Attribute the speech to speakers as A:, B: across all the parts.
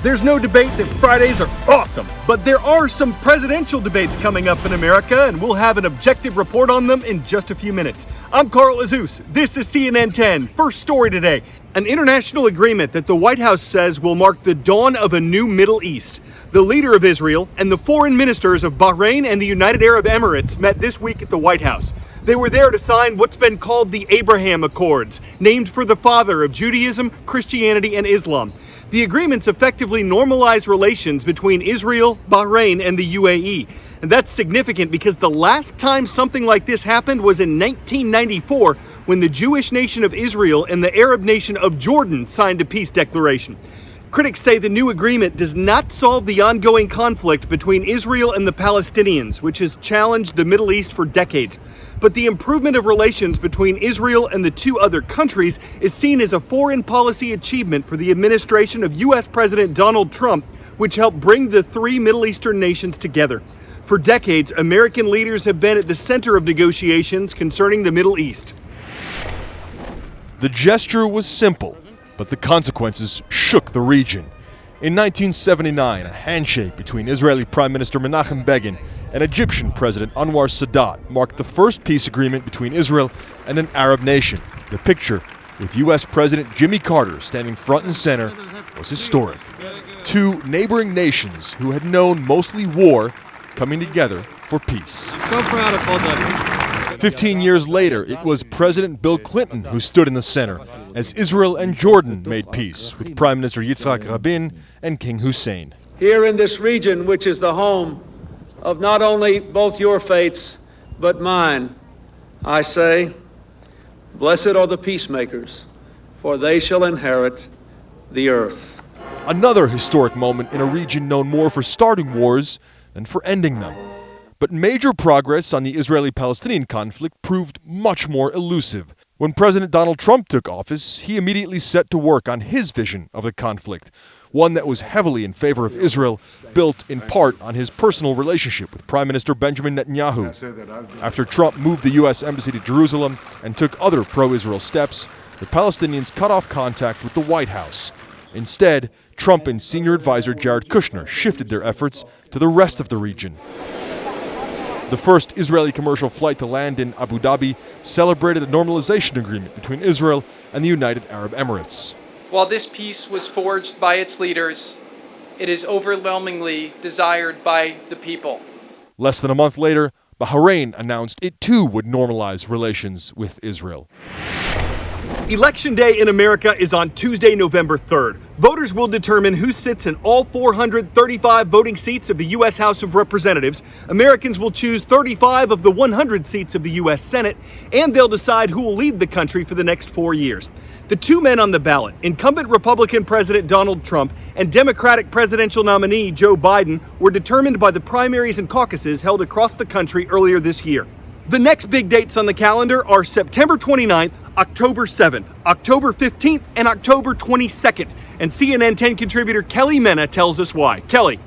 A: There's no debate that Fridays are awesome, but there are some presidential debates coming up in America, and we'll have an objective report on them in just a few minutes. I'm Carl Azus. This is CNN 10. First story today. An international agreement that the White House says will mark the dawn of a new Middle East. The leader of Israel and the foreign ministers of Bahrain and the United Arab Emirates met this week at the White House. They were there to sign what's been called the Abraham Accords, named for the father of Judaism, Christianity, and Islam. The agreements effectively normalize relations between Israel, Bahrain, and the UAE. And that's significant because the last time something like this happened was in 1994 when the Jewish nation of Israel and the Arab nation of Jordan signed a peace declaration. Critics say the new agreement does not solve the ongoing conflict between Israel and the Palestinians, which has challenged the Middle East for decades. But the improvement of relations between Israel and the two other countries is seen as a foreign policy achievement for the administration of U.S. President Donald Trump, which helped bring the three Middle Eastern nations together. For decades, American leaders have been at the center of negotiations concerning the Middle East.
B: The gesture was simple, but the consequences shook the region. In 1979, a handshake between Israeli Prime Minister Menachem Begin and Egyptian President Anwar Sadat marked the first peace agreement between Israel and an Arab nation. The picture, with U.S. President Jimmy Carter standing front and center, was historic. Two neighboring nations who had known mostly war coming together for peace.
C: I'm so proud of both of you.
B: 15 years later, it was President Bill Clinton who stood in the center as Israel and Jordan made peace with Prime Minister Yitzhak Rabin and King Hussein.
D: Here in this region, which is the home of not only both your fates, but mine, I say, blessed are the peacemakers, for they shall inherit the earth.
B: Another historic moment in a region known more for starting wars than for ending them. But major progress on the Israeli-Palestinian conflict proved much more elusive. When President Donald Trump took office, he immediately set to work on his vision of the conflict, one that was heavily in favor of Israel, built in part on his personal relationship with Prime Minister Benjamin Netanyahu. After Trump moved the U.S. Embassy to Jerusalem and took other pro-Israel steps, the Palestinians cut off contact with the White House. Instead, Trump and senior advisor Jared Kushner shifted their efforts to the rest of the region. The first Israeli commercial flight to land in Abu Dhabi celebrated a normalization agreement between Israel and the United Arab Emirates.
E: While this peace was forged by its leaders, it is overwhelmingly desired by the people.
B: Less than a month later, Bahrain announced it too would normalize relations with Israel.
A: Election Day in America is on Tuesday, November 3rd. Voters will determine who sits in all 435 voting seats of the U.S. House of Representatives. Americans will choose 35 of the 100 seats of the U.S. Senate, and they'll decide who will lead the country for the next 4 years. The two men on the ballot, incumbent Republican President Donald Trump and Democratic presidential nominee Joe Biden, were determined by the primaries and caucuses held across the country earlier this year. The next big dates on the calendar are September 29th, October 7th, October 15th, and October 22nd. And CNN 10 contributor Kelly Mena tells us why. Kelly.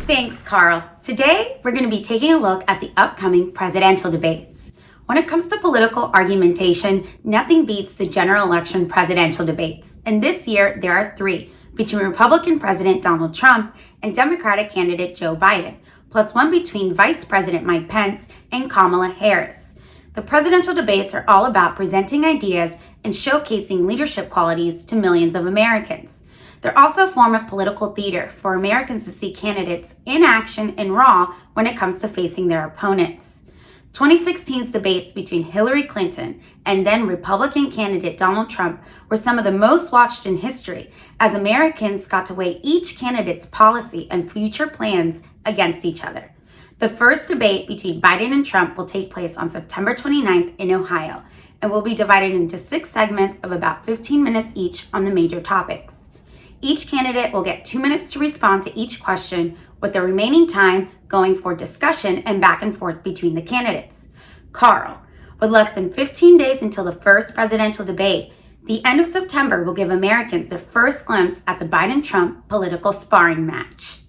F: Thanks, Carl. Today, we're going to be taking a look at the upcoming presidential debates. When it comes to political argumentation, nothing beats the general election presidential debates. And this year, there are three, between Republican President Donald Trump and Democratic candidate Joe Biden, plus one between Vice President Mike Pence and Kamala Harris. The presidential debates are all about presenting ideas and showcasing leadership qualities to millions of Americans. They're also a form of political theater for Americans to see candidates in action and raw when it comes to facing their opponents. 2016's debates between Hillary Clinton and then Republican candidate Donald Trump were some of the most watched in history, as Americans got to weigh each candidate's policy and future plans against each other. The first debate between Biden and Trump will take place on September 29th in Ohio and will be divided into 6 segments of about 15 minutes each on the major topics. Each candidate will get 2 minutes to respond to each question, with the remaining time going for discussion and back and forth between the candidates. Carl, with less than 15 days until the first presidential debate, the end of September will give Americans the first glimpse at the Biden-Trump political sparring match.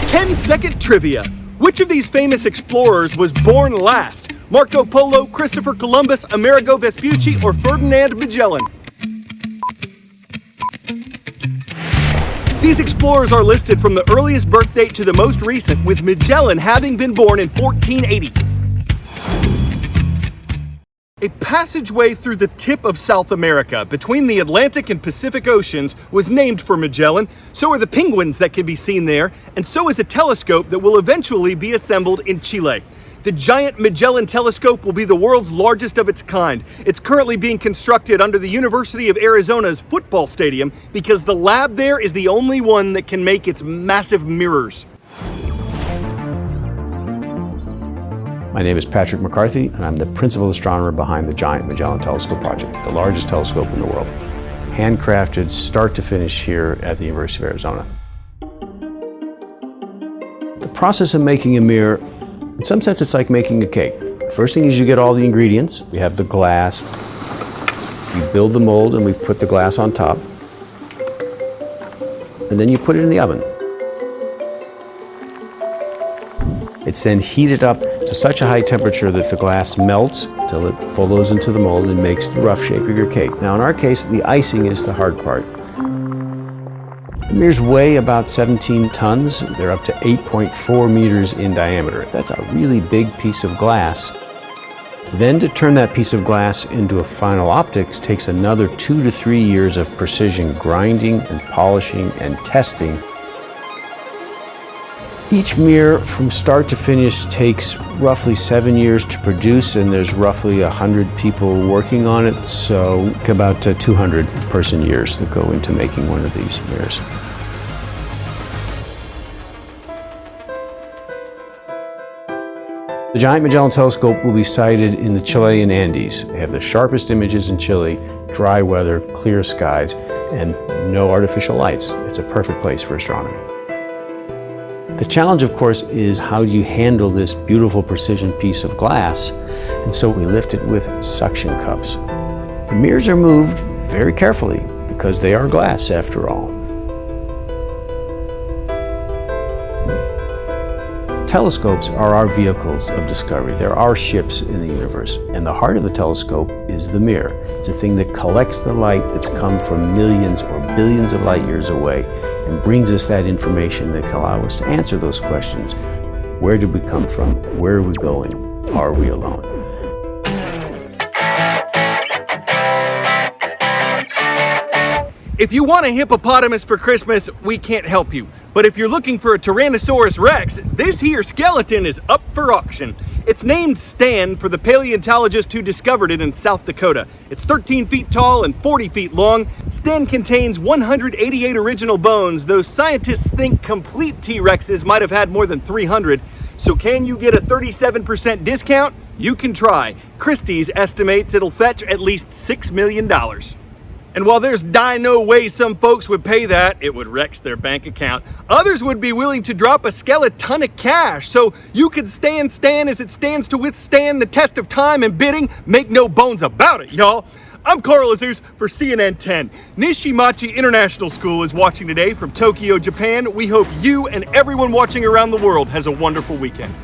A: 10-second trivia. Which of these famous explorers was born last? Marco Polo, Christopher Columbus, Amerigo Vespucci, or Ferdinand Magellan? These explorers are listed from the earliest birth date to the most recent, with Magellan having been born in 1480. A passageway through the tip of South America between the Atlantic and Pacific Oceans was named for Magellan. So are the penguins that can be seen there, and so is a telescope that will eventually be assembled in Chile. The giant Magellan telescope will be the world's largest of its kind. It's currently being constructed under the University of Arizona's football stadium because the lab there is the only one that can make its massive mirrors.
C: My name is Patrick McCarthy, and I'm the principal astronomer behind the Giant Magellan Telescope project, the largest telescope in the world. Handcrafted start to finish here at the University of Arizona. The process of making a mirror, in some sense, it's like making a cake. The first thing is you get all the ingredients. We have the glass. We build the mold and we put the glass on top. And then you put it in the oven. It's then heated up to such a high temperature that the glass melts till it follows into the mold and makes the rough shape of your cake. Now in our case, the icing is the hard part. The mirrors weigh about 17 tons. They're up to 8.4 meters in diameter. That's a really big piece of glass. Then to turn that piece of glass into a final optics takes another 2 to 3 years of precision grinding and polishing and testing. Each mirror from start to finish takes roughly 7 years to produce, and there's roughly 100 people working on it, so about 200 person years that go into making one of these mirrors. The Giant Magellan Telescope will be sited in the Chilean Andes. They have the sharpest images in Chile, dry weather, clear skies, and no artificial lights. It's a perfect place for astronomy. The challenge, of course, is how do you handle this beautiful precision piece of glass? And so we lift it with suction cups. The mirrors are moved very carefully because they are glass after all. Telescopes are our vehicles of discovery. They're our ships in the universe. And the heart of the telescope is the mirror. It's a thing that collects the light that's come from millions or billions of light years away and brings us that information that can allow us to answer those questions. Where did we come from? Where are we going? Are we alone?
A: If you want a hippopotamus for Christmas, we can't help you. But if you're looking for a Tyrannosaurus Rex, this here skeleton is up for auction. It's named Stan for the paleontologist who discovered it in South Dakota. It's 13 feet tall and 40 feet long. Stan contains 188 original bones, though scientists think complete T-Rexes might have had more than 300. So can you get a 37% discount? You can try. Christie's estimates it'll fetch at least $6 million. And while there's no way some folks would pay that, it would wreck their bank account. Others would be willing to drop a skeleton of cash, so you could stand Stan as it stands to withstand the test of time and bidding. Make no bones about it, y'all. I'm Carl Azus for CNN 10. Nishimachi International School is watching today from Tokyo, Japan. We hope you and everyone watching around the world has a wonderful weekend.